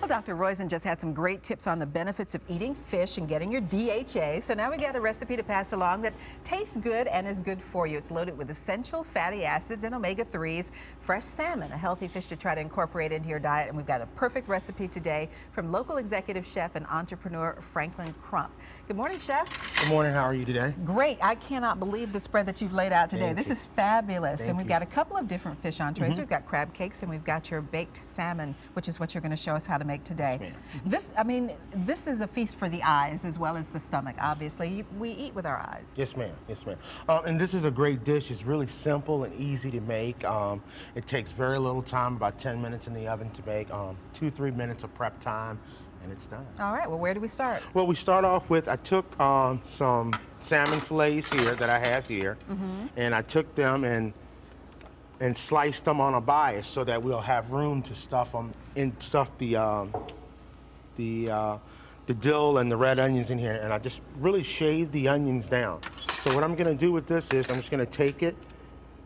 Well, Dr. Roizen just had some great tips on the benefits of eating fish and getting your DHA. So now we got a recipe to pass along that tastes good and is good for you. It's loaded with essential fatty acids and omega-3s. Fresh salmon, a healthy fish to try to incorporate into your diet. And we've got a perfect recipe today from local executive chef and entrepreneur Franklin Crump. Good morning, Chef. Good morning. How are you today? Great. I cannot believe the spread that you've laid out today. Thank this you. is fabulous. Thank and we've you. got a couple of different fish entrees. We've got crab cakes and we've got your baked salmon, which is what you're going to show us how to make today. Yes, This is a feast for the eyes as well as the stomach, obviously. We eat with our eyes. Yes, ma'am. Yes, ma'am. And this is a great dish. It's really simple and easy to make. It takes very little time, about 10 minutes in the oven to make, 2-3 minutes of prep time, and it's done. All right, well, where do we start? Well, we start off with, I took some salmon fillets here that I have here, and I took them and sliced them on a bias so that we'll have room to stuff them and stuff the dill and the red onions in here, and I just really shaved the onions down. So what I'm gonna do with this is I'm just gonna take it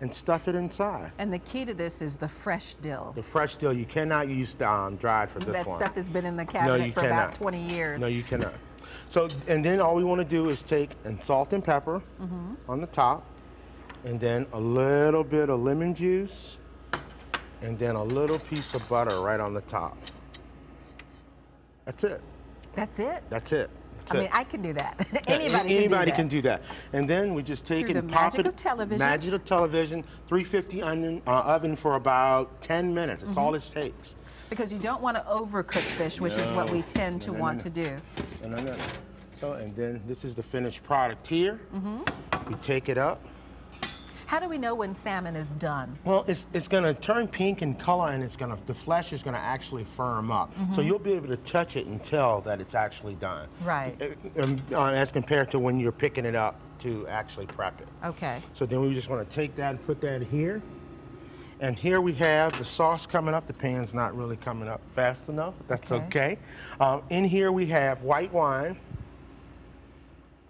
and stuff it inside. And the key to this is the fresh dill. The fresh dill, you cannot use dried for this that one. That stuff has been in the cabinet for about 20 years. No, you cannot. So, and then all we wanna do is take and salt and pepper on the top, and then a little bit of lemon juice, and then a little piece of butter right on the top. That's it. That's it? That's it. That's I it. mean, I can do that. Yeah, Anybody can do that. And then we just take it and pop it. Magic of television. Magic of television, 350 oven for about 10 minutes. That's all it takes. Because you don't want to overcook fish, which is what we tend to want to do. No. So, and then this is the finished product here. We take it up. How do we know when salmon is done? Well, it's going to turn pink in color, and the flesh is going to actually firm up. So you'll be able to touch it and tell that it's actually done. Right. As compared to when you're picking it up to actually prep it. Okay. So then we just want to take that and put that here. And here we have the sauce coming up. The pan's not really coming up fast enough. That's okay. In here we have white wine,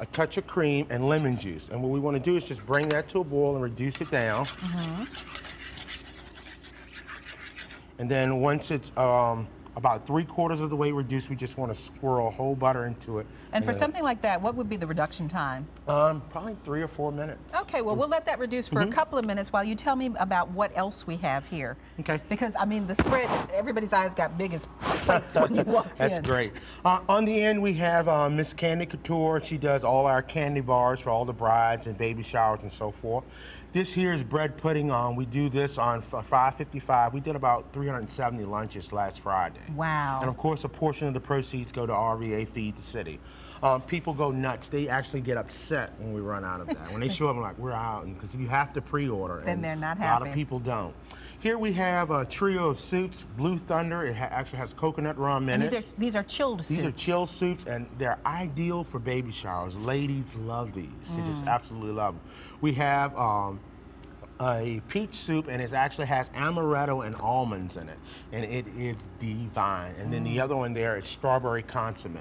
a touch of cream, and lemon juice. And what we want to do is just bring that to a boil and reduce it down. And then once it's about 3/4 of the way reduced, we just want to swirl whole butter into it. And for something like that, what would be the reduction time? Probably 3 or 4 minutes. Okay, well, we'll let that reduce for a couple of minutes while you tell me about what else we have here. Okay. Because, I mean, the spread, everybody's eyes got big as plates when you walked in. That's great. On the end, we have Miss Candy Couture. She does all our candy bars for all the brides and baby showers and so forth. This here is bread pudding. We do this on 555. We did about 370 lunches last Friday. Wow. And of course, a portion of the proceeds go to RVA Feed the City. People go nuts. They actually get upset when we run out of that. When they show up, I'm like, we're out, because you have to pre-order. Then they're not happy. A lot of people don't. Here we have a trio of soups. Blue Thunder, it actually has coconut rum in it. These are chilled soups. These are chilled soups, and they're ideal for baby showers. Ladies love these. They just absolutely love them. We have a peach soup, and it actually has amaretto and almonds in it, and it is divine. And then the other one there is strawberry consomme,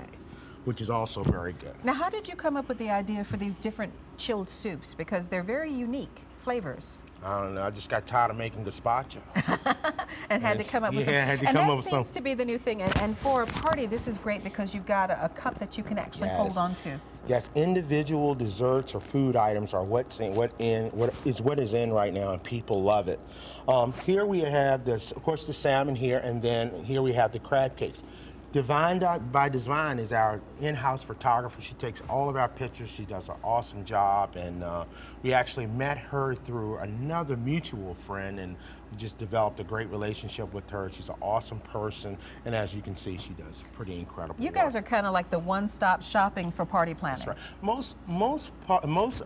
which is also very good. Now, how did you come up with the idea for these different chilled soups? Because they're very unique flavors. I don't know. I just got tired of making gazpacho. And had to come up with some. Yeah, I had to come up with some. And that seems to be the new thing. And for a party, this is great because you've got a cup that you can actually hold on to. Yes, individual desserts or food items are what is in right now, and people love it. Here we have this, of course, the salmon here, and then here we have the crab cakes. Divine by Design is our in-house photographer. She takes all of our pictures. She does an awesome job, and we actually met her through another mutual friend, and we just developed a great relationship with her. She's an awesome person, and as you can see, she does pretty incredible You guys are kind of like the one-stop shopping for party planning. That's right. Most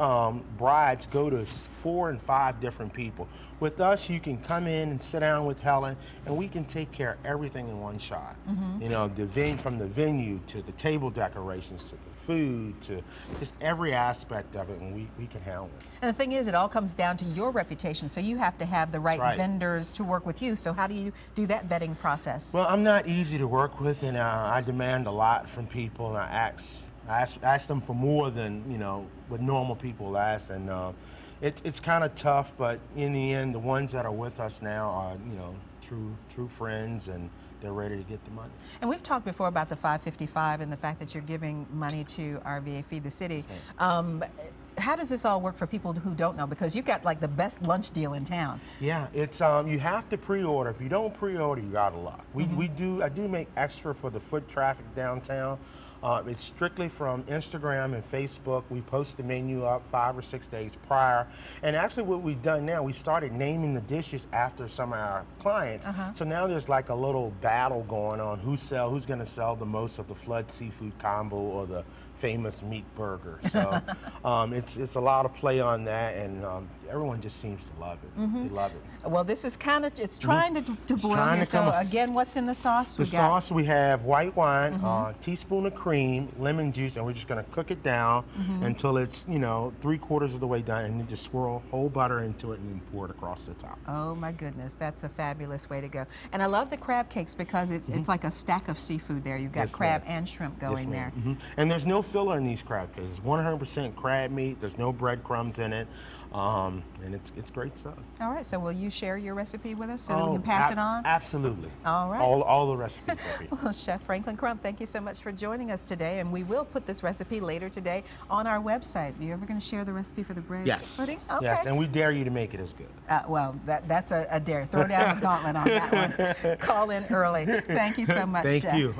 brides go to 4 and 5 different people. With us, you can come in and sit down with Helen, and we can take care of everything in one shot. You know, from the venue to the table decorations to the food to just every aspect of it, and we can handle it. And the thing is, it all comes down to your reputation, so you have to have the right vendors to work with you. So how do you do that vetting process? Well, I'm not easy to work with, and I demand a lot from people, and I ask them for more than, you know, what normal people ask, and it's kind of tough, but in the end, the ones that are with us now are, you know, true friends, and they're ready to get the money. And we've talked before about the 555 and the fact that you're giving money to RVA Feed the City. How does this all work for people who don't know? Because you've got like the best lunch deal in town. Yeah, it's you have to pre-order. If you don't pre-order, you out of luck. I do make extra for the foot traffic downtown. It's strictly from Instagram and Facebook. We post the menu up 5 or 6 days prior. And actually what we've done now, we started naming the dishes after some of our clients. So now there's like a little battle going on, who's going to sell the most of the Flood Seafood Combo or the famous meat burger. So it's a lot of play on that, and everyone just seems to love it. They love it. Well, this is kind of, it's trying to boil here. So again, what's in the sauce? The sauce, we have white wine, teaspoon of cream, lemon juice, and we're just going to cook it down until it's, you know, 3/4 of the way done, and then just swirl whole butter into it and then pour it across the top. Oh my goodness, that's a fabulous way to go. And I love the crab cakes because it's like a stack of seafood there. You've got crab and shrimp going there. And there's no filler in these crab cakes. It's 100% crab meat. There's no breadcrumbs in it. And it's great stuff. All right, so will you share your recipe with us so that we can pass it on? Absolutely. All right. All the recipes are here. Well, Chef Franklin Crump, thank you so much for joining us today, and we will put this recipe later today on our website. Are you ever going to share the recipe for the bread pudding? Okay. Yes, and we dare you to make it as good. Well, that's a dare. Throw down the gauntlet on that one. Call in early. Thank you so much, Chef. Thank you.